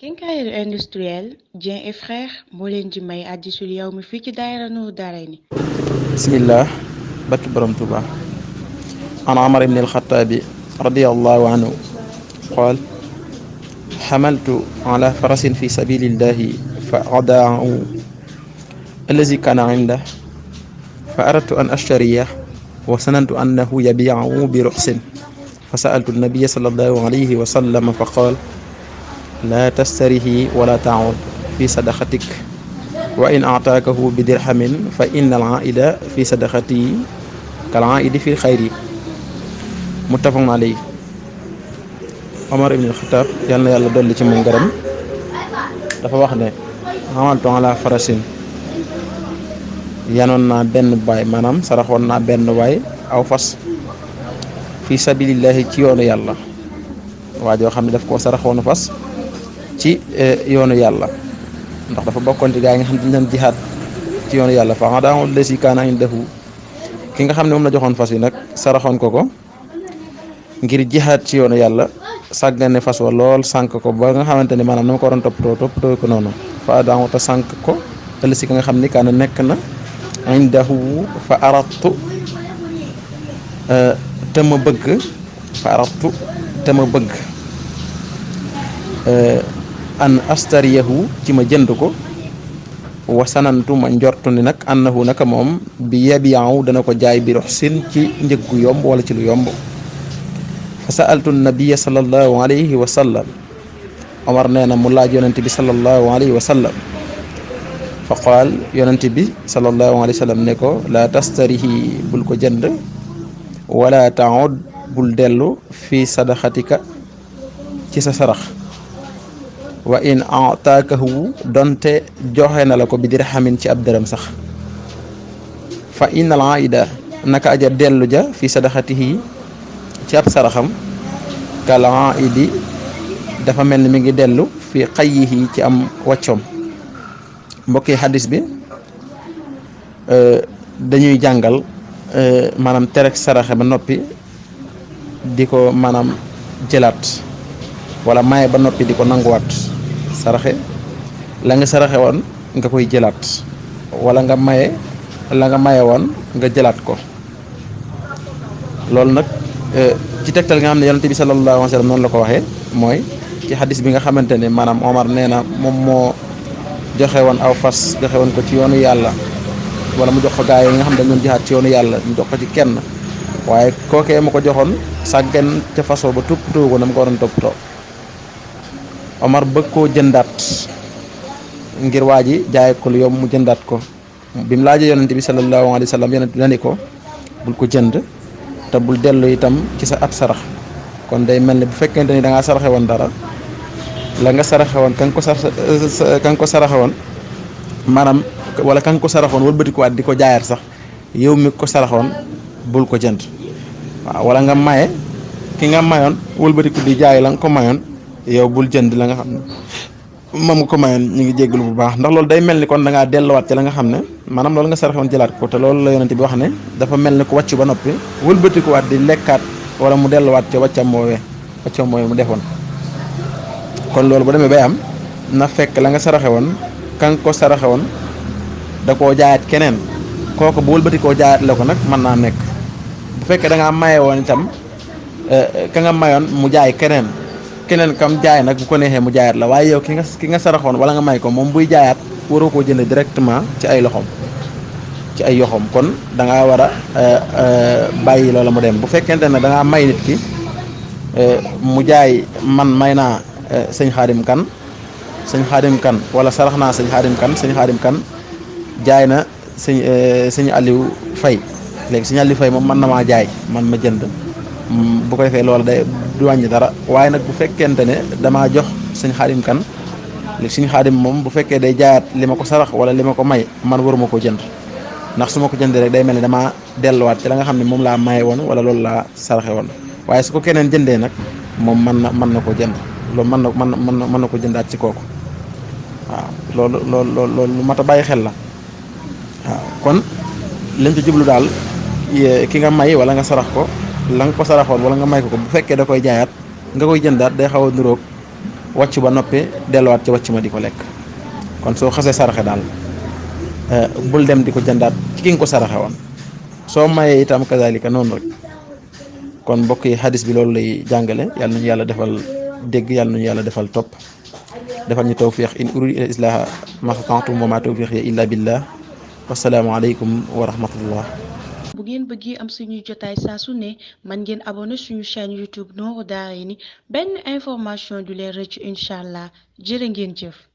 Quincaillerie industrielle Dieng et Frères moo leen di may Hadisul Yawmi fii ci daayira Nuuru Daarayni. bismillah barki borom Tuuba an Umar ibn al-Khattabi radiyallahu anhu qaal xamaltu ala farasin fi sabilillahi fa adaahu allazi kaana indah fa aradtu an ashtariya wa sanantu annahu yabii'uhu bi ruxsin fa sa'altu nabiyya sallallahu alayhi wa sallam fa qaal laa tashtarihi wala ta'ud fi sadaqatik wa in a'taakahu bi dirhamin fa inna al-aa'ida fi sadaqatihi kal aa'idi fi xayri muttafaqun alayhi. Omar ibn al-Khattab yal na yàlla dolli ci moom ngërëm dafa wax ne xamaltu ala farasin yanoon naa benn baay maanaam saraxoon naa benn waay aw fas fi sabilillahi ci yoonu yàlla waa joo xam ne daf koo saraxoonu fas ci yoonu yàlla ndax dafa bokkoon ci gaa yi nga xam ne dañu doon jihaad ci yoonu yàlla fa adaahu allazi kaana indahu ki nga xam ne moom la joxoon fas yi nag saraxoon ko ngir jihaad ci yoonu yàlla sàggane fas wa lool sànk ko ba nga xamante ni maanaam na ma ko waroon toppatoo ko noonu fa adaahu te sànk ko allazi ka nga xam ni kaana nekk na indahu fa aradtu te ma bëgg an astariyahu ci ma jënd ko wa sanantu ma njortu ni nag annahu naka moom bi yabi'u dana ko jaay bi ruxsin ci njëg gu yomb wala ci lu yomb fa sa'altu nabiyya sallallahu alayhi wa sallam Omar nee na mu laaj yonent bi sallallahu alayhi wa sallam fa qaal yonent bi sallallahu alayhi wa sallam ne ko laa tastarihi bul ko jënd wala ta'ud bul dellu fi sadaqatika ci sa sarax wa in a'taakahu donte joxe na la ko bi dirhamin ci ab dërëm sax fa innal aida naka aja dellu ja fi sadaqatihi ci ab saraxam kal aidi dafa mel ni mi ngi dellu fi xayyihi ci am wàccoom. mbokki xadis bi dañuy jàngal maanaam terek saraxe ba noppi di ko maanaam jëlaat wala maye ba noppi di ko nanguwaat saraxe la nga saraxe woon nga koy jëlaat wala nga maye la nga maye woon nga jëlaat ko loolu nag ci tegtal nga xam ne yonent bi sallallahu alayhi wa sallam noonu la ko waxee mooy ci xadis bi nga xamante ne maanaam Omar nee na moom moo joxe woon aw fas joxe woon ko ci yoonu yàlla wala mu jox ko gaa yi nga xam ne dañu doon jihaat ci yoonu yàlla mu jox ko ci kenn waaye kookee ma ko joxoon sàggan ca fasoo ba toppatoo ko na ma ko waroon toppatoo Omar bëgg koo jëndaat ngir waa ji jaay ko lu yomb mu jëndaat ko bi mu laajee yonent bi sallallahu alayhi wa sallam yonent bi la ni ko bul ko jënd te bul dellu itam ci sa ab sarax kon day mel ni bu fekkente ni da ngaa saraxe woon dara la nga saraxe woon ka nga ko saraxe woon maanaam wala ka nga ko saraxoon wëlbatikuwaat di ko jaayaat sax yow mi ko saraxoon bul ko jënd waaw wala nga maye ki nga mayoon wëlbatiku di jaay la nga ko mayoon yow bul jënd la nga xam ne moom nga ko mayoon ñu ngi jégalu bu baax ndax loolu day mel ni kon da ngaa delluwaat ci la nga xam ne maanaam loolu nga saraxoon jëlaat ko te loolu la yonent bi wax ne dafa mel ni ku wàcc ba noppi wëlbatikuwaat di lekkaat wala mu delluwaat ca wàccam moowee mu defoon kon loolu bu demee bay am na fekk la nga saraxe woon ka nga ko saraxe woon da koo jaayaat keneen kooku bu wëlbatikoo jaayaat la ko nag mën naa nekk bu fekkee da ngaa maye woon itam ka nga mayoon mu jaay keneen kam jaay nag bu ko neexee mu jaayaat la waaye yow ki nga saraxoon wala nga may ko moom buy jaayaat waroo koo jënd directement ci ay loxoom ci ay yoxoom kon da ngaa war a bàyyi loola mu dem bu fekkente ne da ngaa may nit ki mu jaay man may naa sëñ Xaadim kan wala sarax naa sëñ Xaadim kan jaay na sëñ Aliou Faye léegi sëñ Aliou Faye moom mën na maa jaay man ma jënd bu ko defee loolu day du wàññi dara waaye nag bu fekkente ne damaa jox sëñ Xaadim kan léegi sëñ Xaadim moom bu fekkee day jaayaat li ma ko sarax wala li ma ko may man waruma ko jënd ndax su ma ko jëndee rek day mel ni damaa delluwaat ci la nga xam ne moom laa maye woon wala loolu laa saraxe woon waaye su ko keneen jëndee nag moom mën na ko jënd loolu mën na ko jëndaat ci kooku waaw loolu lu mat a bàyyi xel la waaw kon liñ ci jublu daal ki nga may wala nga sarax ko la nga ko saraxoon wala nga may ko bu fekkee da koy jaayaat nga koy jëndaat day xaw a niroog wàcc ba noppi delluwaat ci wàcc ma di ko lekk kon soo xasee saraxe daal bul dem di ko jëndaat ci ki nga ko saraxe woon soo mayee itam kazalika noonu rek kon mbokk yi xadis bi loolu lay jàngale yàlla nañu yàlla defal dégg yàlla nañu yàlla defal topp defal ñu tawfiq in uridu ila islaha mastata'tu wa ma tawfiqi illa billah wassalaamu aleykum wa rahmatullah. bu ngeen bëggee am suñuy jotaay saa su ne man ngeen abonné suñu chaîne YouTube Nourou Darayni benn information du leen rëcc incha allah jërë ngeen jëf.